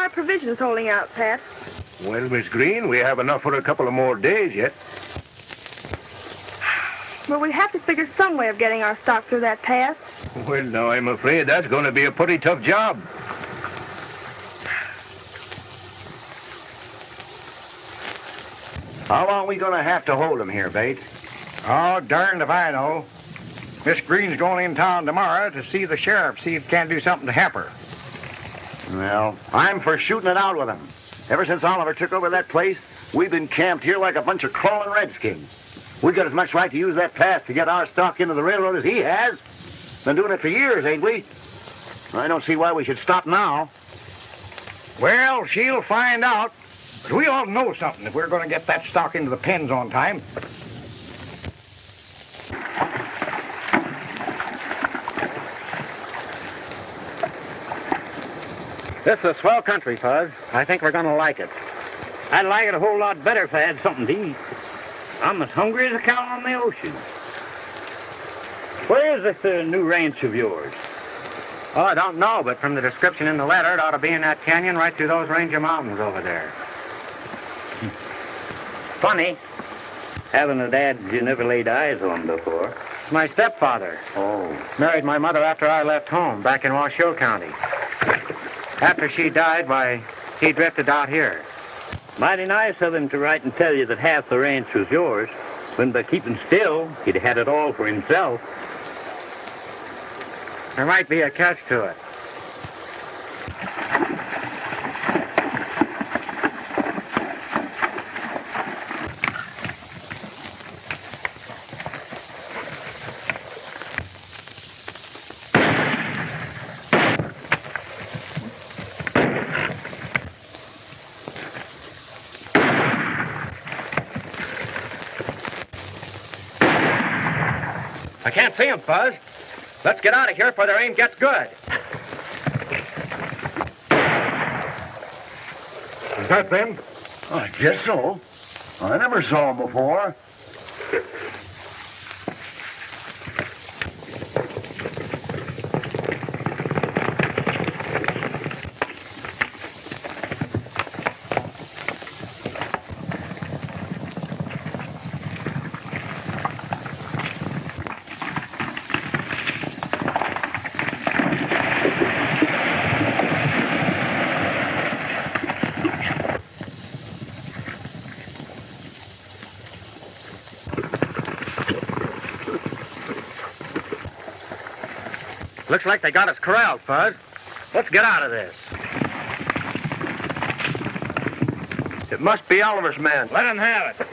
our provisions holding out, Pat? Well, Miss Green, we have enough for a couple of more days yet. Well, we have to figure some way of getting our stock through that pass. Well, now, I'm afraid that's going to be a pretty tough job. How long are we going to have to hold them here, Bates? Oh, darned if I know. Miss Green's going in town tomorrow to see the sheriff, see if he can't do something to help her. Well, I'm for shooting it out with them. Ever since Oliver took over that place, we've been camped here like a bunch of crawling redskins. We got as much right to use that pass to get our stock into the railroad as he has. Been doing it for years, ain't we? I don't see why we should stop now. Well, she'll find out. But we all know something if we're going to get that stock into the pens on time. This is a swell country, Fuzz. I think we're going to like it. I'd like it a whole lot better if I had something to eat. I'm as hungry as a cow on the ocean. Where is this new ranch of yours? Oh, I don't know, but from the description in the letter, it ought to be in that canyon right through those range of mountains over there. Funny. Having a dad you never laid eyes on before. It's my stepfather. Oh. Married my mother after I left home, back in Washoe County. After she died, why, he drifted out here. Mighty nice of him to write and tell you that half the ranch was yours, when by keeping still, he'd had it all for himself. There might be a catch to it. I can't see him, Fuzz. Let's get out of here before their aim gets good. Is that them? I guess so. I never saw them before. Looks like they got us corralled, Fuzz. Let's get out of this. It must be Oliver's men. Let them have it.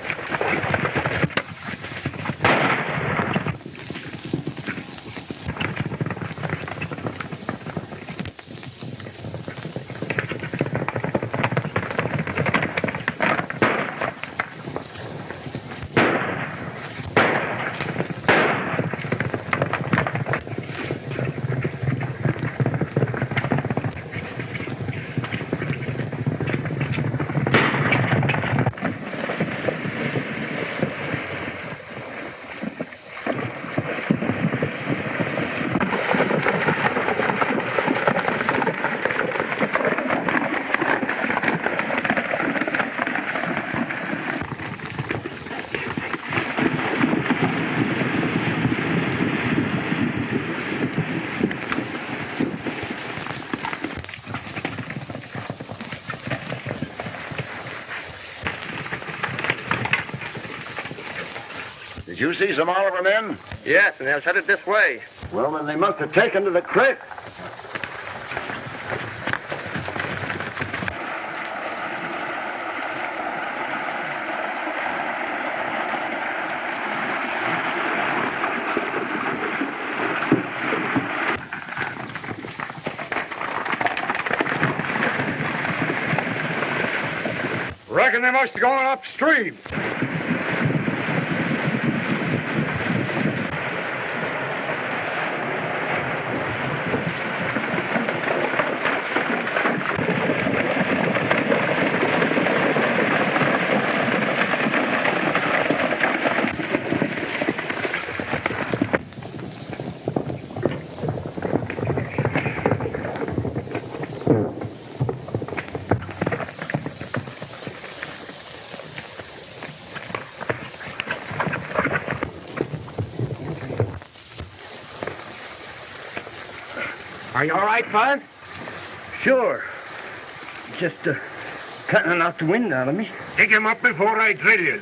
Did you see some Oliver men? Yes, and they're headed this way. Well, then they must have taken to the creek. Reckon they must have gone upstream. Are you all right, Fuzz? Sure. Just cutting to knock the wind out of me. Take him up before I drill you.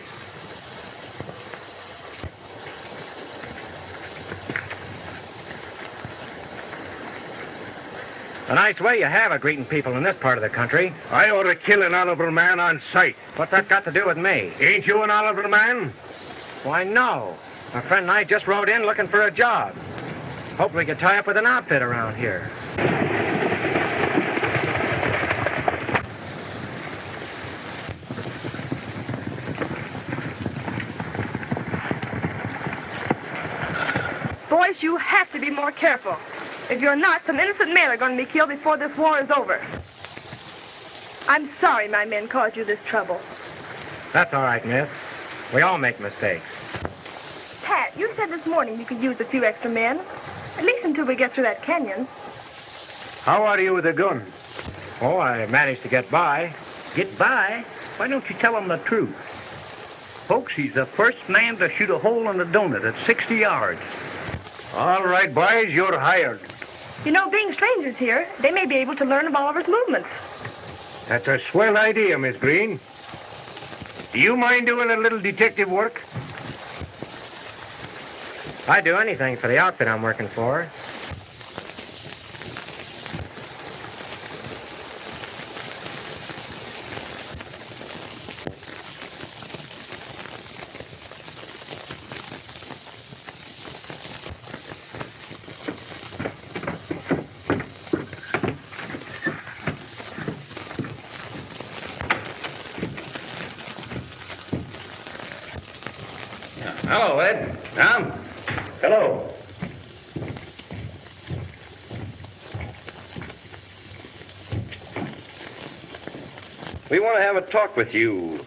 A nice way you have of greeting people in this part of the country. I ought to kill an Oliver man on sight. What's that got to do with me? Ain't you an Oliver man? Why, no. My friend and I just rode in looking for a job. Hope we could tie up with an outfit around here. Boys, you have to be more careful. If you're not, some innocent men are going to be killed before this war is over. I'm sorry my men caused you this trouble. That's all right, miss. We all make mistakes. Pat, you said this morning you could use a few extra men. At least until we get through that canyon. How are you with a gun? Oh, I managed to get by. Get by? Why don't you tell him the truth? Folks, he's the first man to shoot a hole in a donut at 60 yards. All right, boys, you're hired. You know, being strangers here, they may be able to learn of Oliver's movements. That's a swell idea, Miss Green. Do you mind doing a little detective work? I'd do anything for the outfit I'm working for. Hello, Ed. Tom. Hello. We want to have a talk with you,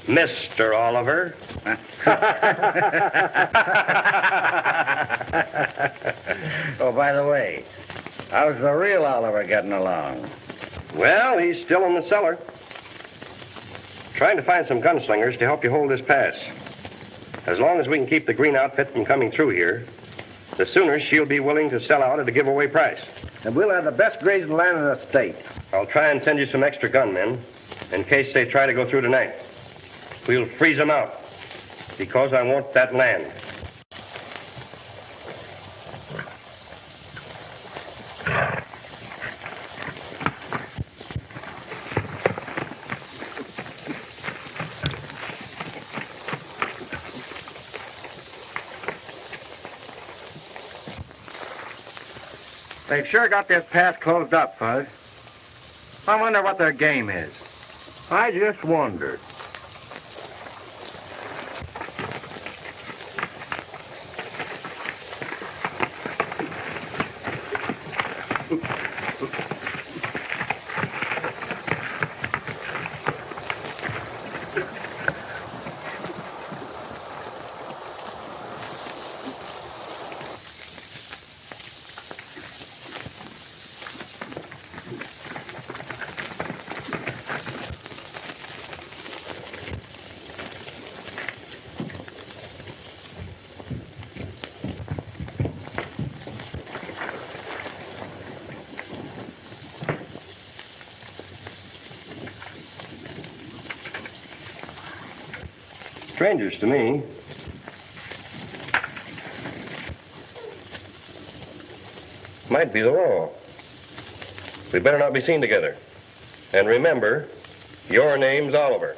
Mr. Oliver. Oh, by the way, how's the real Oliver getting along? Well, he's still in the cellar. Trying to find some gunslingers to help you hold this pass. As long as we can keep the Green outfit from coming through here, the sooner she'll be willing to sell out at a giveaway price. And we'll have the best grazing land in the state. I'll try and send you some extra gunmen in case they try to go through tonight. We'll freeze them out because I want that land. They've sure got this pass closed up, Fuzz. I wonder what their game is. I just wondered. Strangers to me. Might be the law. We better not be seen together. And remember, your name's Oliver.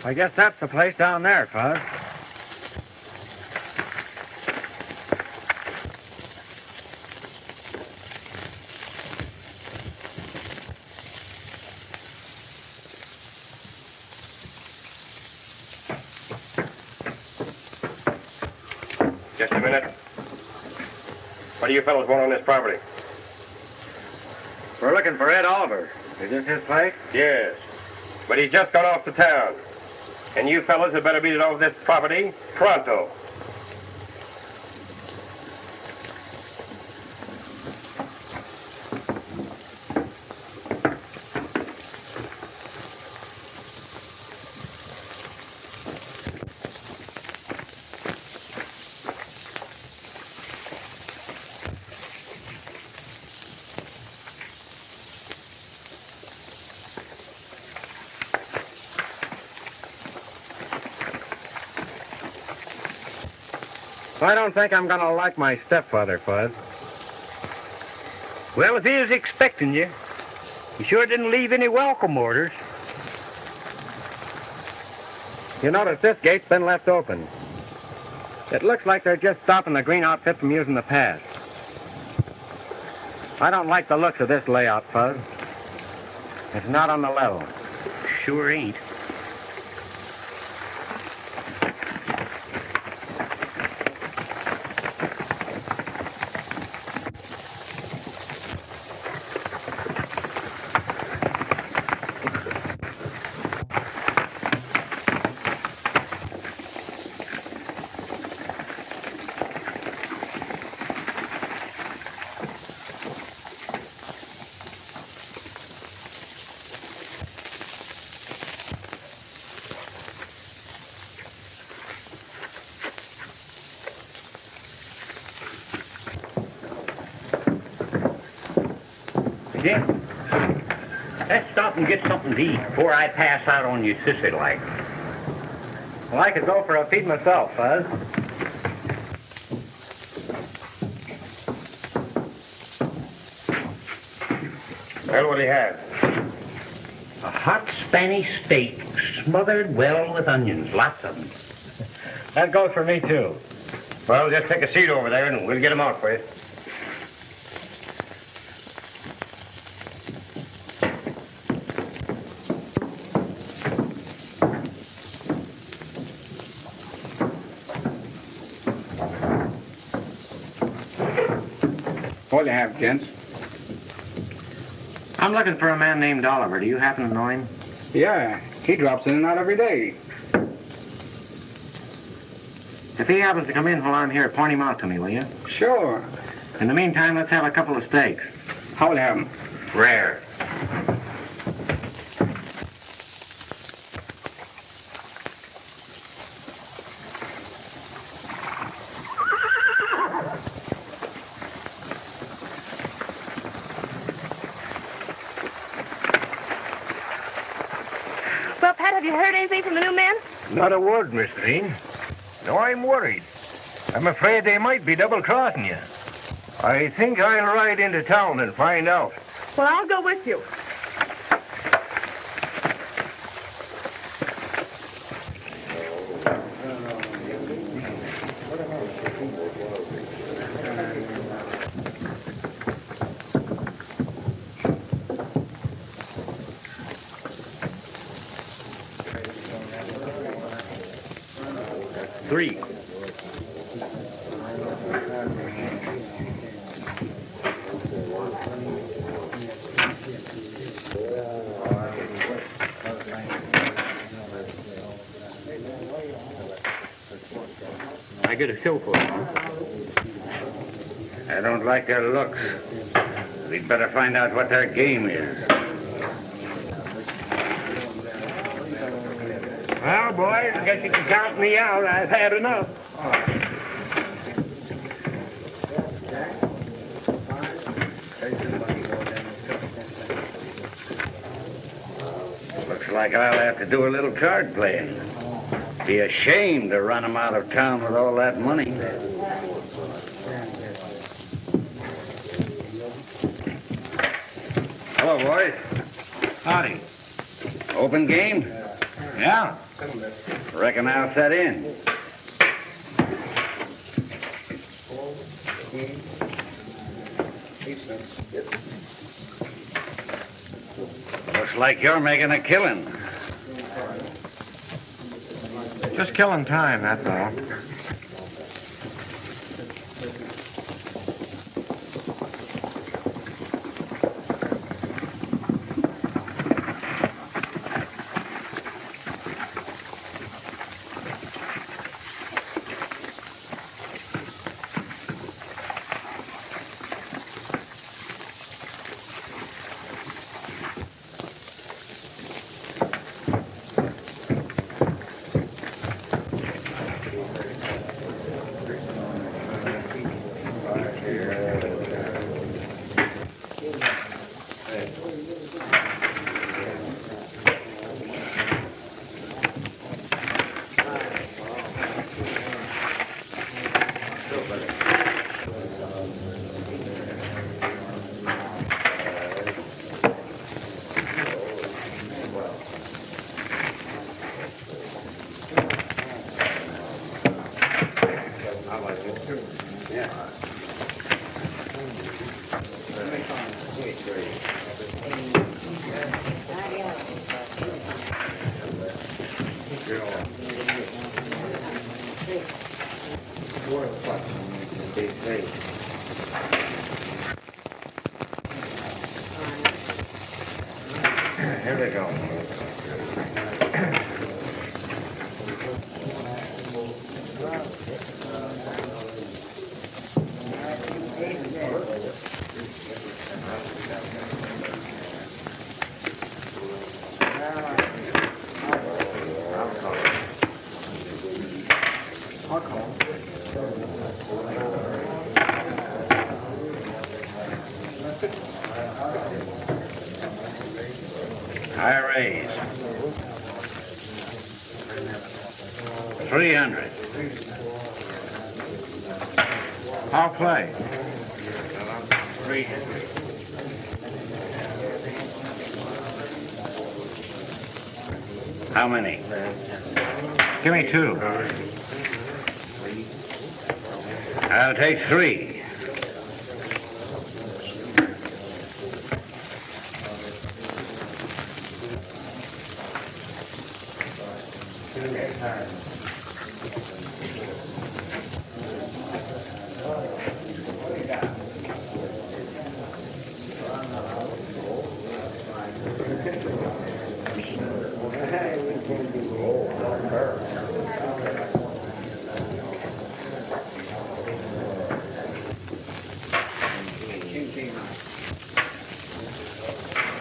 I guess that's the place down there, Fuzz. Just a minute. What do you fellows want on this property? We're looking for Ed Oliver. Is this his place? Yes. But he's just gone off to town. And you fellows had better beat it off this property pronto. I don't think I'm going to like my stepfather, Fuzz. Well, if he was expecting you, he sure didn't leave any welcome orders. You notice this gate's been left open. It looks like they're just stopping the green outfit from using the pass. I don't like the looks of this layout, Fuzz. It's not on the level. Sure ain't. Jim, let's stop and get something to eat before I pass out on you sissy like. Well, I could go for a feed myself, Fuzz. Well, what do you have? A hot Spanish steak smothered well with onions, lots of them. That goes for me, too. Well, just take a seat over there and we'll get them out for you. What do you have, gents? I'm looking for a man named Oliver. Do you happen to know him? Yeah, he drops in and out every day. If he happens to come in while I'm here, point him out to me, will you? Sure. In the meantime, let's have a couple of steaks. How will you have them? Rare. Well, Pat, have you heard anything from the new men? Not a word, Miss Green. No, I'm worried. I'm afraid they might be double-crossing you. I think I'll ride into town and find out. Well, I'll go with you. Three. I get a show for it. I don't like their looks. We'd better find out what their game is. Well, boys, I guess you can count me out. I've had enough. Looks like I'll have to do a little card playing. Be ashamed to run 'em out of town with all that money. Hello, boys. Howdy. Open game? Yeah. Reckon I'll set in. Looks like you're making a killing. Just killing time, that's all. Here they go. High raise. 300. I'll play. 300. How many? Give me 2. I'll take 3.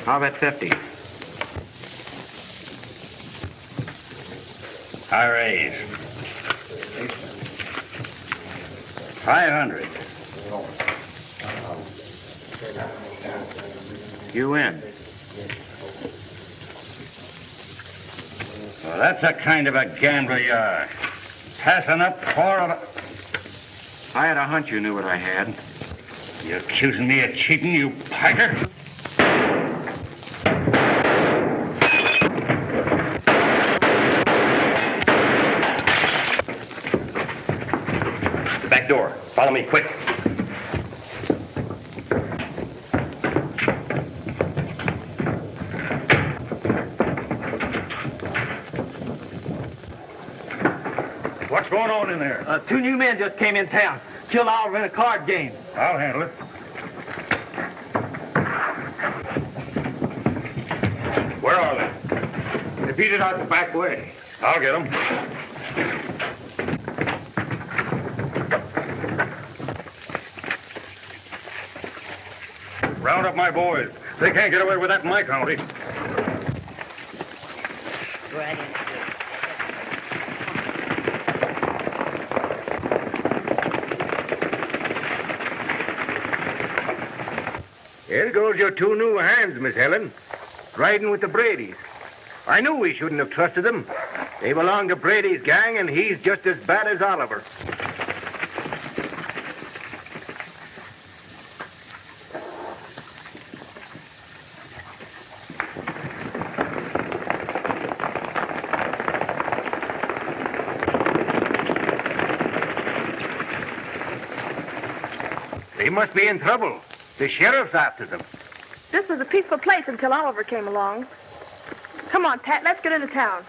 I'll bet 50. I raise. 500. You win. Well, that's the kind of a gambler you are. Passing up 4 of a... I had a hunch you knew what I had. You accusing me of cheating, you piker? The back door. Follow me, quick. What's going on in there? 2 new men just came in town. Killed Oliver in a card game. I'll handle it. Where are they? They beat it out the back way. I'll get them. Round up my boys. They can't get away with that in my county. Right in. Here goes your 2 new hands, Miss Helen. Riding with the Bradys. I knew we shouldn't have trusted them. They belong to Brady's gang, and he's just as bad as Oliver. They must be in trouble. The sheriff's after them. This was a peaceful place until Oliver came along. Come on, Pat, let's get into town.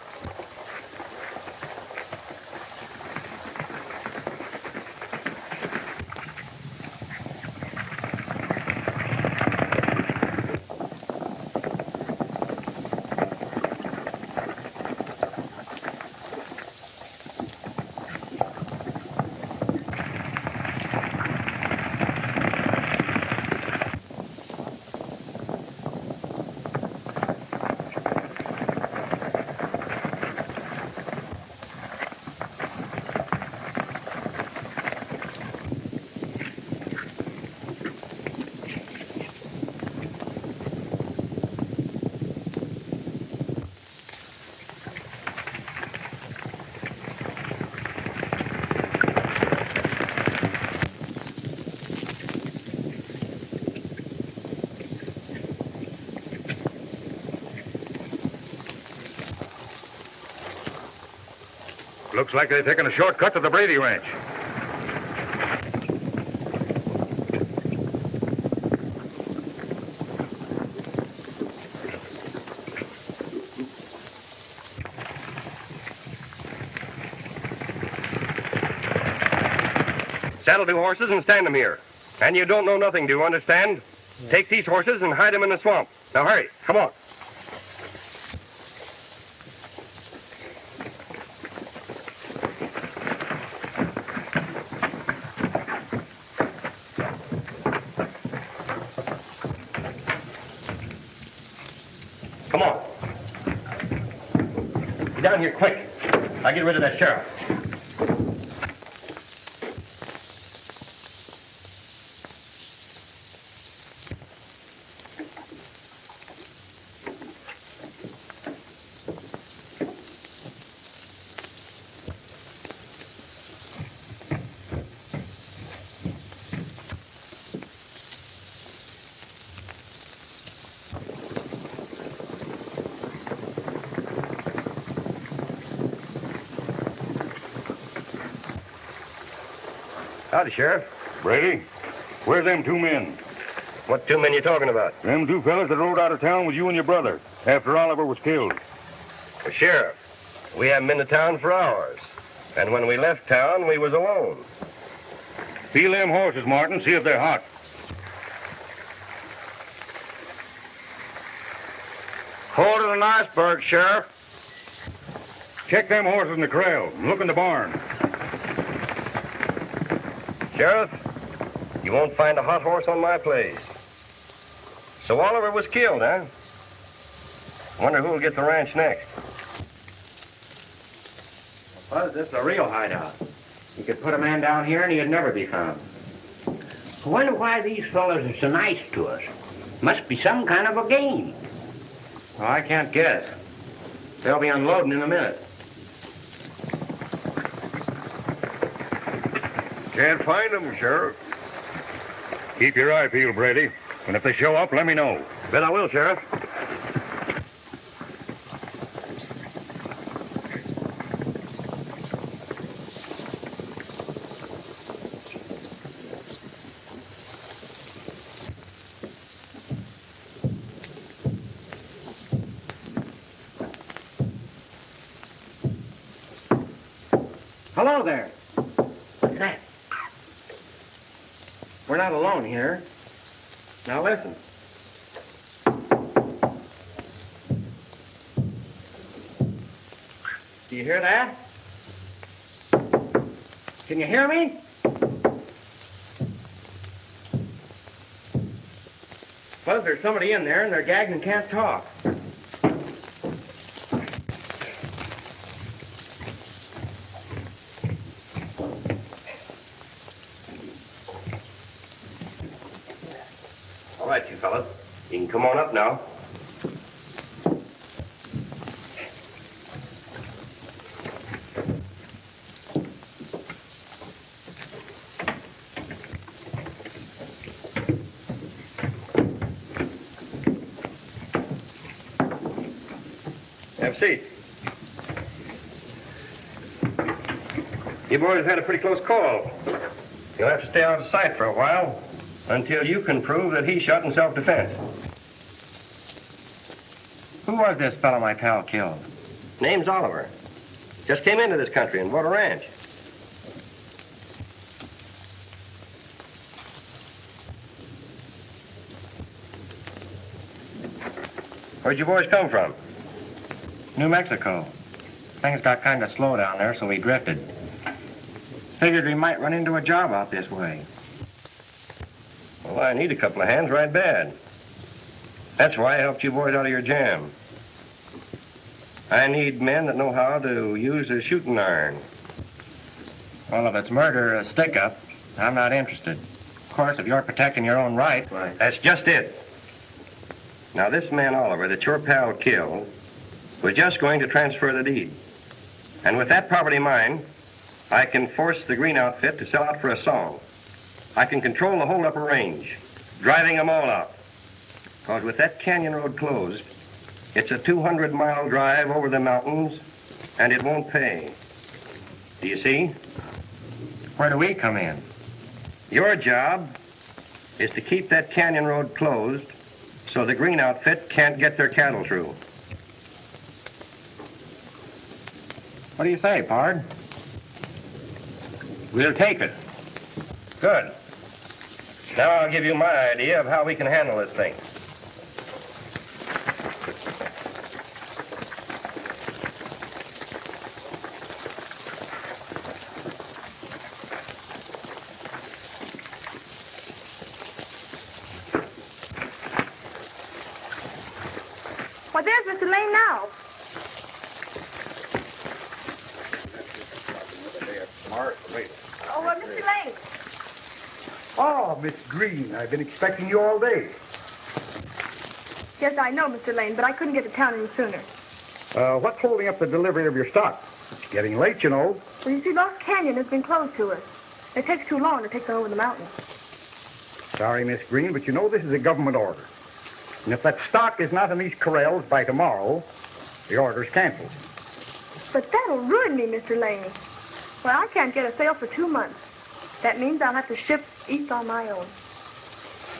Looks like they're taking a shortcut to the Brady Ranch. Saddle 2 horses and stand them here. And you don't know nothing, do you understand? Take these horses and hide them in the swamp. Now hurry, come on. Come on. Get down here quick. I'll get rid of that sheriff. Howdy, Sheriff. Brady, where's them 2 men? What 2 men you talking about? Them 2 fellas that rode out of town with you and your brother after Oliver was killed. Well, Sheriff, we haven't been to town for hours. And when we left town, we was alone. Feel them horses, Martin, see if they're hot. Cold as an iceberg, Sheriff. Check them horses in the corral and look in the barn. Sheriff, you won't find a hot horse on my place. So Oliver was killed, huh? Wonder who'll get the ranch next. Buzz, this is a real hideout. You could put a man down here and he'd never be found. I wonder why these fellas are so nice to us. Must be some kind of a game. Well, I can't guess. They'll be unloading in a minute. Can't find them, Sheriff. Keep your eye peeled, Brady. And if they show up, let me know. Bet I will, Sheriff. Hello there. What's that? We're not alone here. Now listen. Do you hear that? Can you hear me? Buzz, there's somebody in there and they're gagged and can't talk. All right, you fellas. You can come on up now. Have a seat. You boys have had a pretty close call. You'll have to stay out of sight for a while until you can prove that he shot in self-defense. Who was this fellow my pal killed? Name's Oliver. Just came into this country and bought a ranch. Where'd you boys come from? New Mexico. Things got kind of slow down there, so we drifted. Figured we might run into a job out this way. Well, I need a couple of hands right bad. That's why I helped you boys out of your jam. I need men that know how to use a shooting iron. Well, if it's murder or a stick-up, I'm not interested. Of course, if you're protecting your own rights, why... That's just it. Now, this man Oliver that your pal killed was just going to transfer the deed. And with that property mine, I can force the Green outfit to sell out for a song. I can control the whole upper range, driving them all out. Because with that canyon road closed, it's a 200-mile drive over the mountains, and it won't pay. Do you see? Where do we come in? Your job is to keep that canyon road closed so the Green outfit can't get their cattle through. What do you say, Pard? We'll take it. Good. Now I'll give you my idea of how we can handle this thing. Well, there's Mr. Lane now. Oh, Mr. Lane. Oh, Miss Green, I've been expecting you all day. Yes, I know, Mr. Lane, but I couldn't get to town any sooner. What's holding up the delivery of your stock? It's getting late, you know. Well, you see, Lost Canyon has been closed to us. It takes too long to take them over the mountains. Sorry, Miss Green, but you know this is a government order. And if that stock is not in these corrals by tomorrow, the order's canceled. But that'll ruin me, Mr. Lane. Well, I can't get a sale for 2 months. That means I'll have to ship east on my own.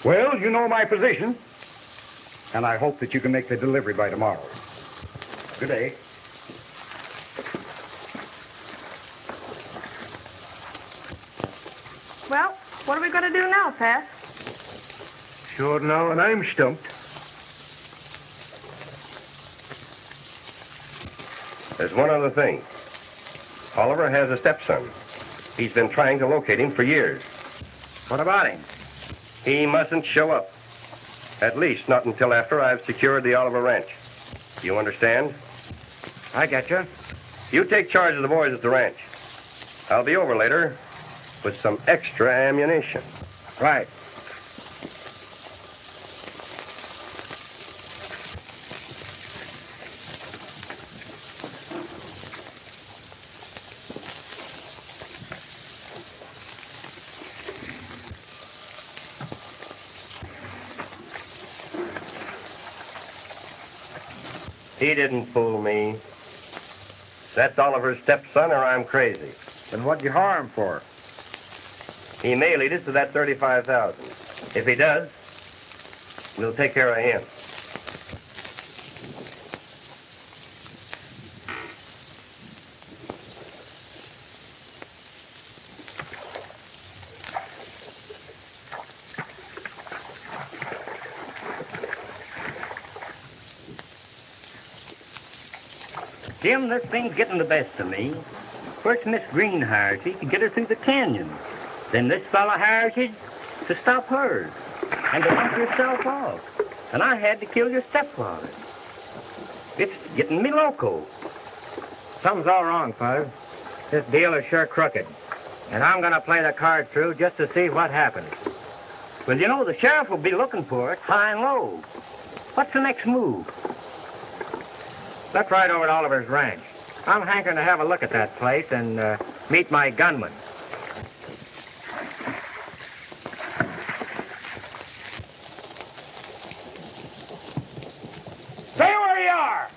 Well, you know my position. And I hope that you can make the delivery by tomorrow. Good day. Well, what are we going to do now, Pat? Sure now, and I'm stumped. There's one other thing. Oliver has a stepson. He's been trying to locate him for years. What about him? He mustn't show up. At least not until after I've secured the Oliver Ranch. You understand? I get you. You take charge of the boys at the ranch. I'll be over later with some extra ammunition. Right. He didn't fool me. That's Oliver's stepson, or I'm crazy. Then what'd you hire him for? He may lead us to that 35,000. If he does, we'll take care of him. Jim, this thing's getting the best of me. First Miss Green hires you to get her through the canyon. Then this fella hires you to stop hers and to knock yourself off. And I had to kill your stepfather. It's getting me loco. Something's all wrong, Fuzz. This deal is sure crooked. And I'm going to play the card through just to see what happens. Well, you know, the sheriff will be looking for it high and low. What's the next move? Let's ride over to Oliver's ranch. I'm hankering to have a look at that place and meet my gunman. Stay where you are!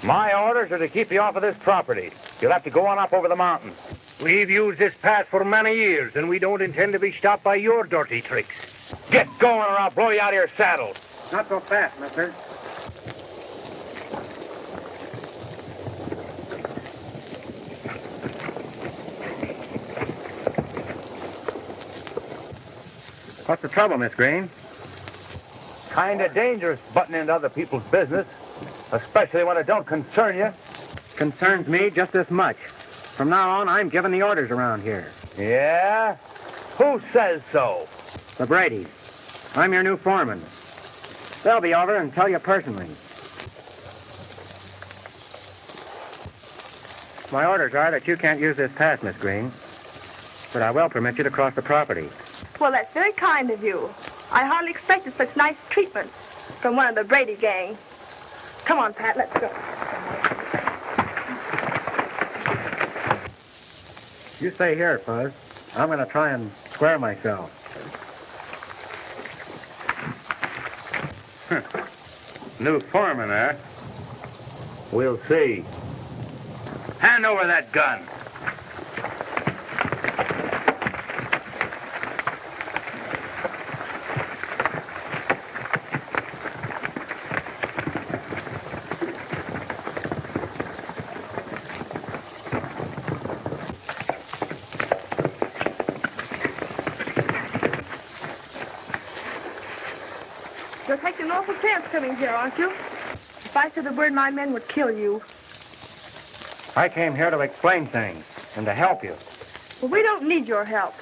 My orders are to keep you off of this property. You'll have to go on up over the mountains. We've used this path for many years, and we don't intend to be stopped by your dirty tricks. Get going or I'll blow you out of your saddle. Not so fast, mister. What's the trouble, Miss Green? Kind of dangerous butting into other people's business, especially when it don't concern you. Concerns me just as much. From now on, I'm giving the orders around here. Yeah? Who says so? The Bradys. I'm your new foreman. They'll be over and tell you personally. My orders are that you can't use this path, Miss Green. But I will permit you to cross the property. Well, that's very kind of you. I hardly expected such nice treatment from one of the Brady gang. Come on, Pat, let's go. You stay here, Fuzz. I'm going to try and square myself. New foreman, eh? We'll see. Hand over that gun. You're taking an awful chance coming here, aren't you? If I said the word, my men would kill you. I came here to explain things and to help you. Well, we don't need your help.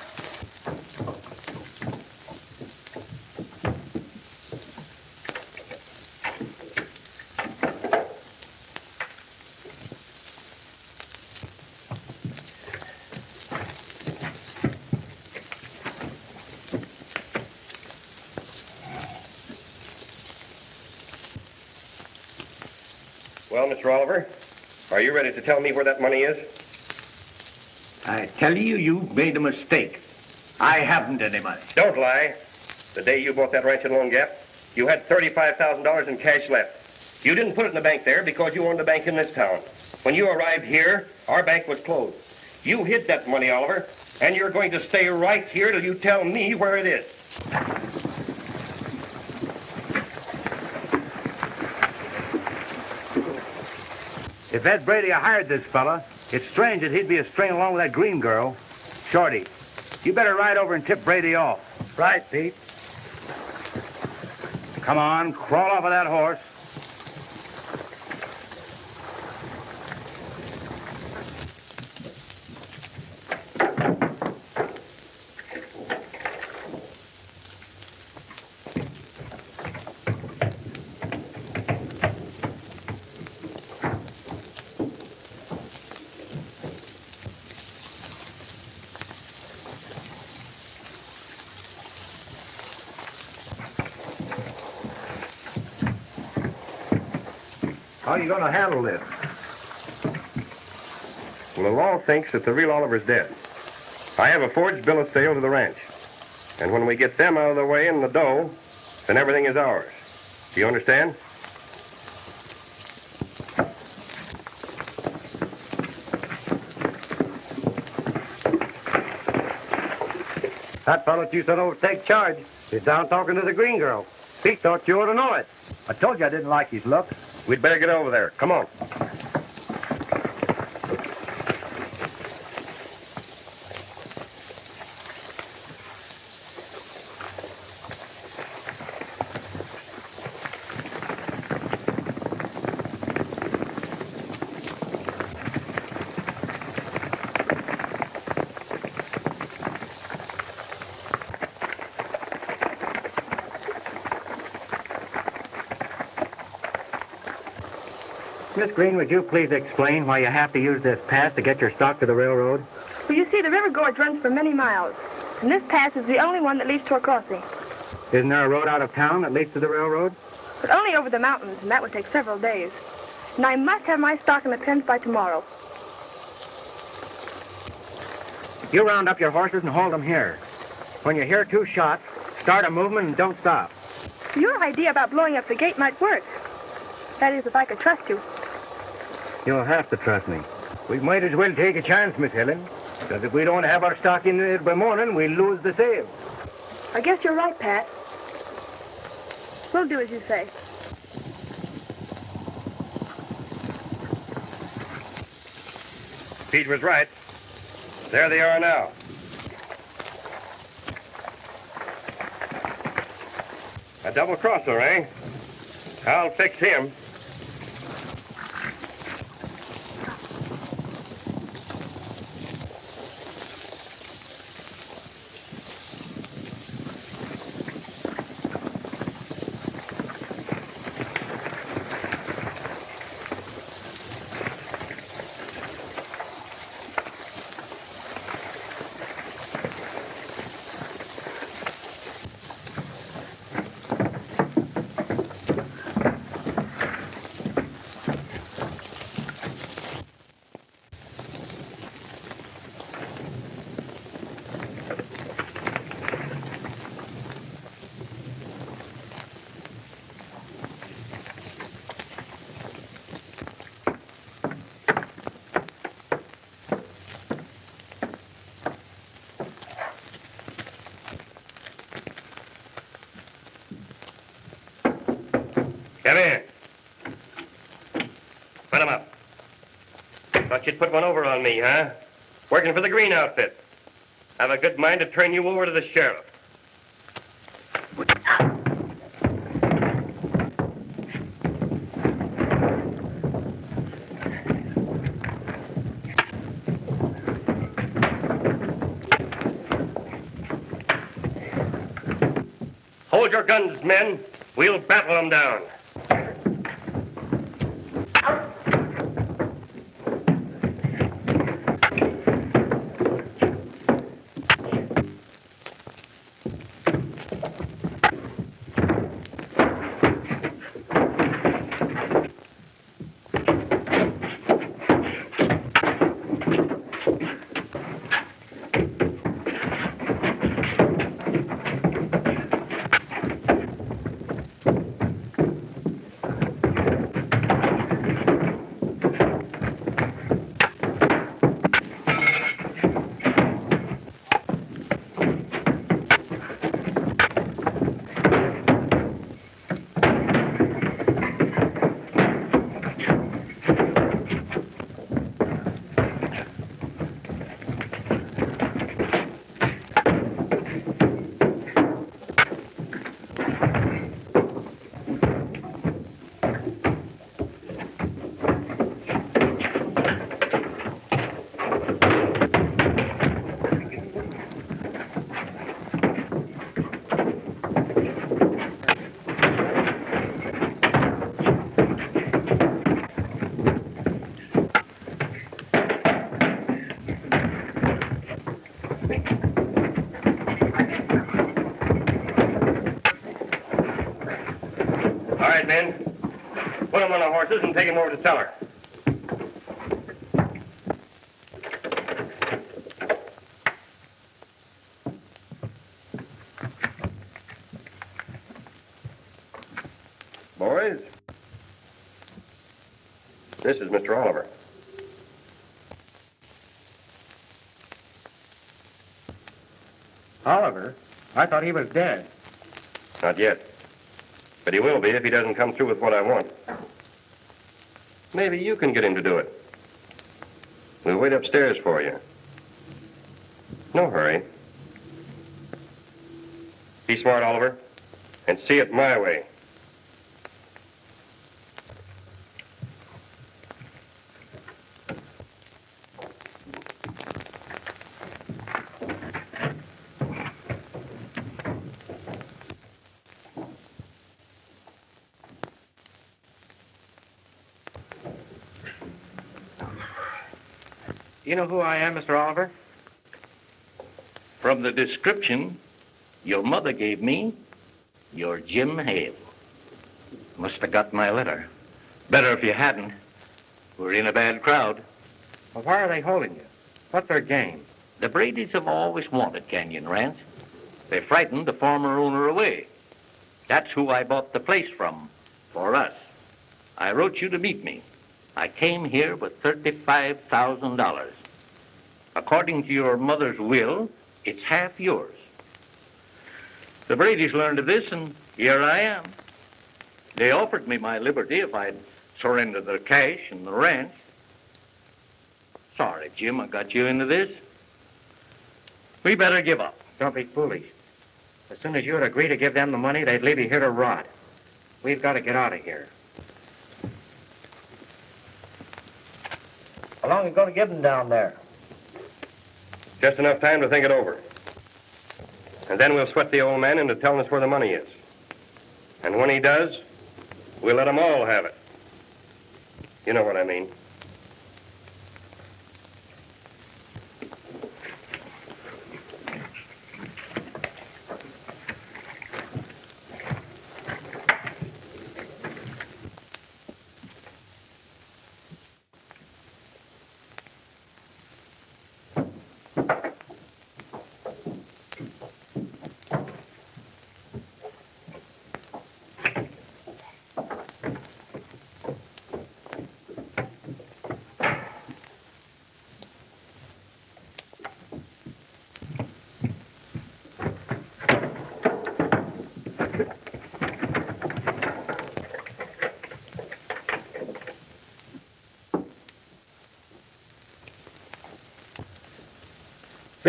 Well, Mr. Oliver, are you ready to tell me where that money is? I tell you, you made a mistake. I haven't any money. Don't lie. The day you bought that ranch at Lone Gap, you had $35,000 in cash left. You didn't put it in the bank there because you owned a bank in this town. When you arrived here, our bank was closed. You hid that money, Oliver, and you're going to stay right here till you tell me where it is. If Ed Brady hired this fella, it's strange that he'd be stringing along with that green girl. Shorty, you better ride over and tip Brady off. Right, Pete. Come on, crawl off of that horse. How are you going to handle this? Well, the law thinks that the real Oliver's dead. I have a forged bill of sale to the ranch. And when we get them out of the way and the dough, then everything is ours. Do you understand? That fellow that you said over to take charge is down talking to the green girl. Pete thought you ought to know it. I told you I didn't like his look. We'd better get over there. Come on. Miss Green, would you please explain why you have to use this pass to get your stock to the railroad? Well, you see, the river gorge runs for many miles, and this pass is the only one that leads to a crossing. Isn't there a road out of town that leads to the railroad? But only over the mountains, and that would take several days. And I must have my stock in the pens by tomorrow. You round up your horses and hold them here. When you hear two shots, start a movement and don't stop. Your idea about blowing up the gate might work. That is, if I could trust you. You'll have to trust me. We might as well take a chance, Miss Helen. Because if we don't have our stock in there by morning, we'll lose the sale. I guess you're right, Pat. We'll do as you say. Pete was right. There they are now. A double crosser, eh? I'll fix him. Come here. Put him up. Thought you'd put one over on me, huh? Working for the Green outfit. Have a good mind to turn you over to the sheriff. Hold your guns, men. We'll battle them down. All right, men. Put them on the horses and take them over to the cellar. Boys, this is Mr. Oliver. Oliver? I thought he was dead. Not yet. But he will be if he doesn't come through with what I want. Maybe you can get him to do it. We'll wait upstairs for you. No hurry. Be smart, Oliver, and see it my way. You know who I am, Mr. Oliver? From the description your mother gave me, you're Jim Hale. Must have got my letter. Better if you hadn't. We're in a bad crowd. Well, why are they holding you? What's their game? The Bradys have always wanted Canyon Ranch. They frightened the former owner away. That's who I bought the place from, for us. I wrote you to meet me. I came here with $35,000. According to your mother's will, it's half yours. The Bradys learned of this, and here I am. They offered me my liberty if I'd surrender their cash and the ranch. Sorry, Jim, I got you into this. We better give up. Don't be foolish. As soon as you'd agree to give them the money, they'd leave you here to rot. We've got to get out of here. How long are you going to give them down there? Just enough time to think it over. And then we'll sweat the old man into telling us where the money is. And when he does, we'll let them all have it. You know what I mean.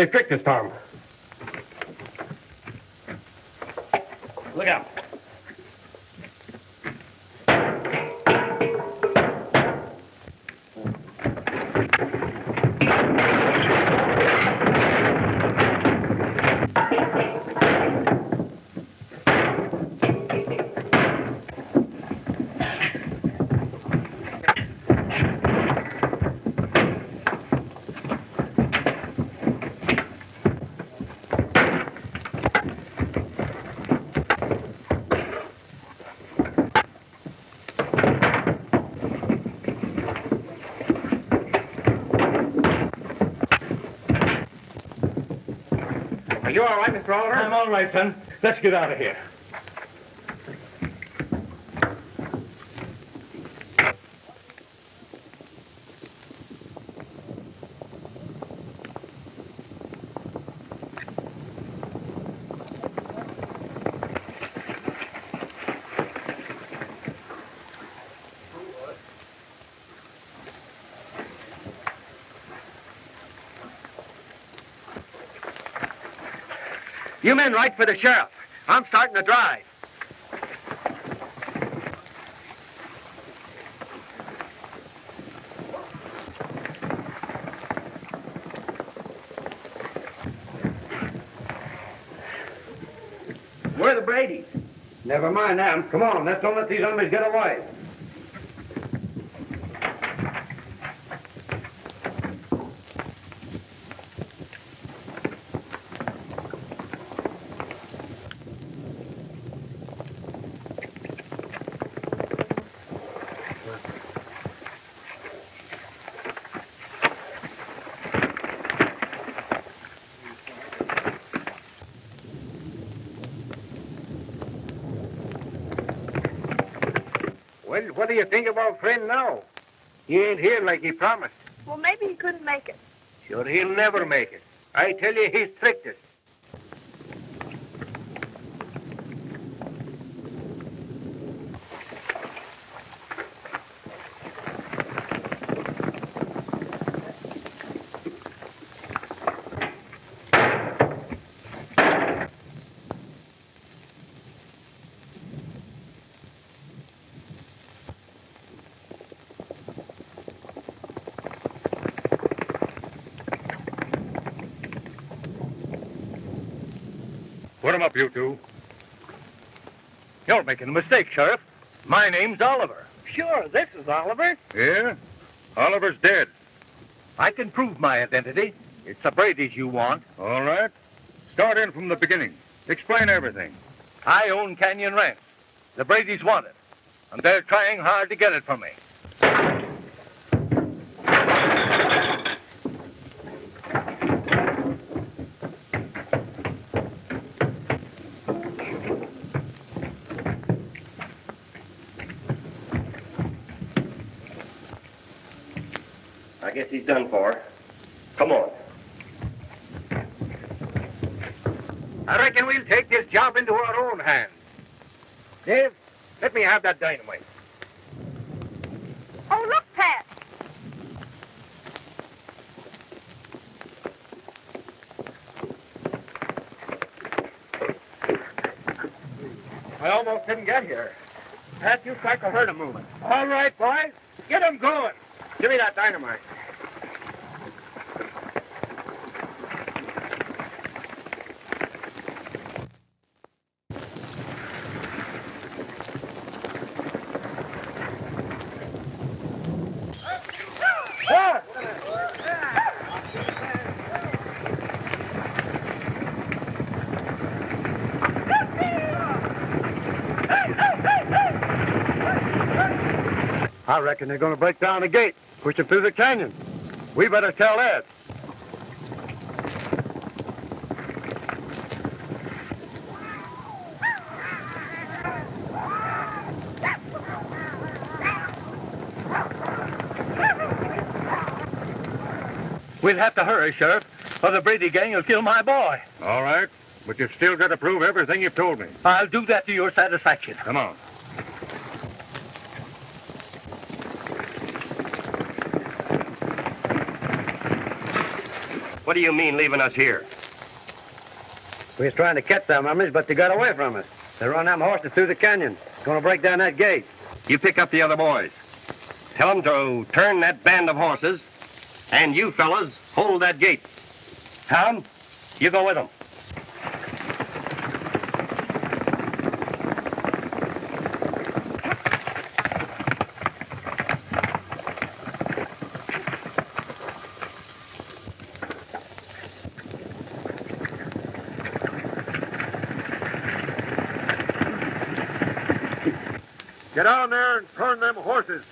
They've tricked us, Tom. Look out. Are you all right, Mr. Oliver? I'm all right, son. Let's get out of here. You men write for the sheriff. I'm starting to drive. Where are the Bradys? Never mind them. Come on, let's don't let these hombres get away. Well, what do you think of our friend now? He ain't here like he promised. Well, maybe he couldn't make it. Sure, he'll never make it. I tell you, he's tricked us. Put him up, you two. You're making a mistake, Sheriff. My name's Oliver. Sure, this is Oliver. Yeah? Oliver's dead. I can prove my identity. It's the Bradys you want. All right. Start in from the beginning. Explain everything. I own Canyon Ranch. The Bradys want it, and they're trying hard to get it from me. I guess he's done for. Come on. I reckon we'll take this job into our own hands. Dave, let me have that dynamite. Oh, look, Pat. I almost didn't get here. Pat, you start the herd of moving. All right, boys. Get 'em going. Give me that dynamite. I reckon they're going to break down the gate, push it through the canyon. We better tell Ed. We'll have to hurry, Sheriff, or the Brady gang will kill my boy. All right, but you've still got to prove everything you've told me. I'll do that to your satisfaction. Come on. What do you mean leaving us here? We was trying to catch them hombres, but they got away from us. They run them horses through the canyon. Gonna break down that gate. You pick up the other boys. Tell them to turn that band of horses, and you fellas hold that gate. Tom, you go with them. Get on there and turn them horses.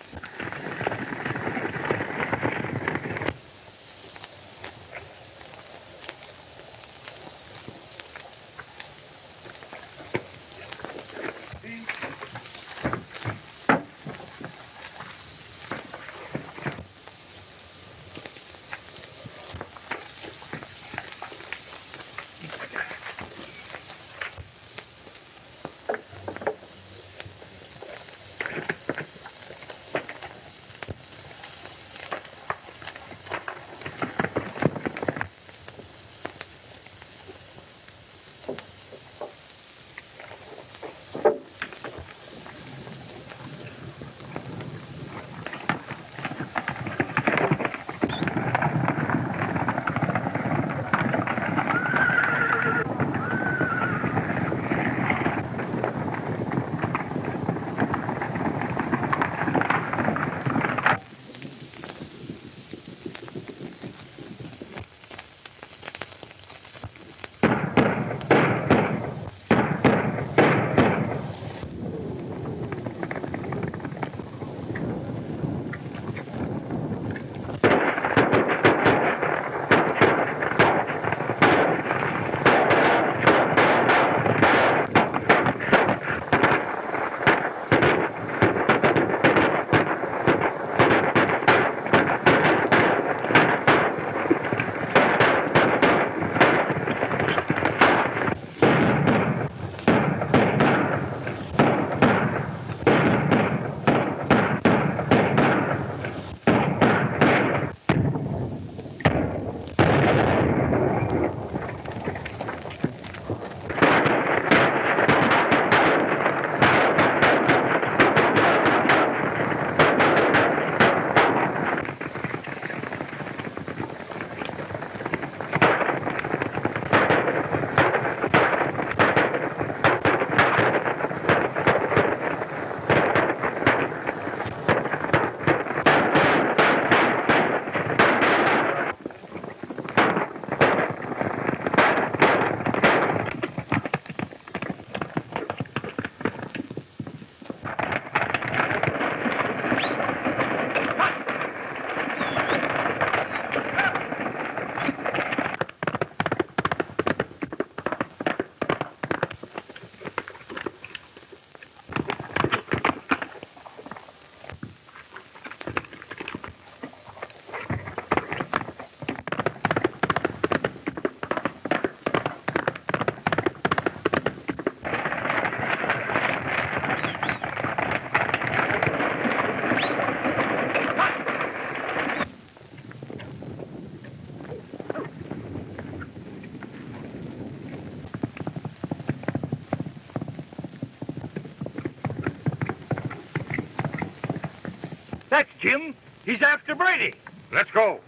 That's Jim. He's after Brady. Let's go.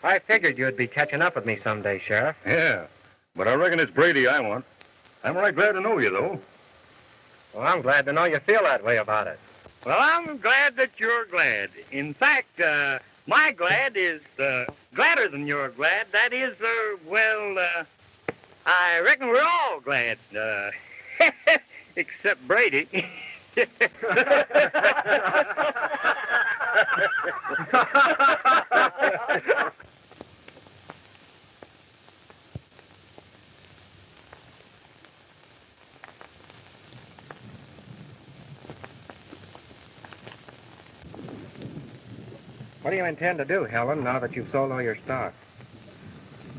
I figured you'd be catching up with me someday, Sheriff. Yeah, but I reckon it's Brady I want. I'm right glad to know you, though. Well, I'm glad to know you feel that way about it. Well, I'm glad that you're glad. In fact, my glad is gladder than your glad. That is, I reckon we're all glad, except Brady. What do you intend to do, Helen, now that you've sold all your stock?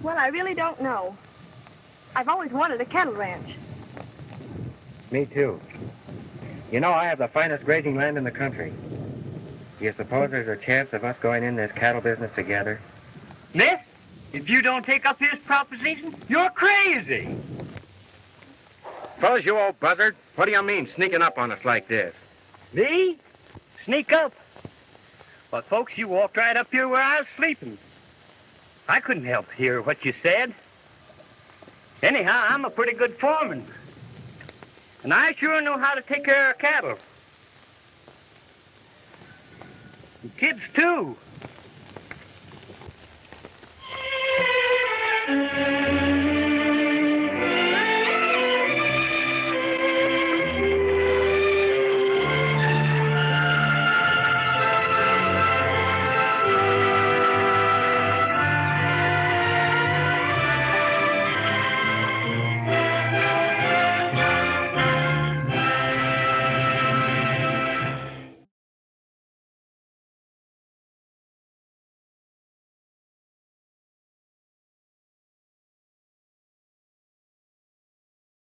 Well, I really don't know. I've always wanted a cattle ranch. Me too. You know, I have the finest grazing land in the country. Do you suppose there's a chance of us going in this cattle business together? Miss, if you don't take up his proposition, you're crazy. Fellas, you old buzzard, what do you mean sneaking up on us like this? Me? Sneak up? Well, folks, you walked right up here where I was sleeping. I couldn't help hear what you said. Anyhow, I'm a pretty good foreman. And I sure know how to take care of cattle. And kids, too.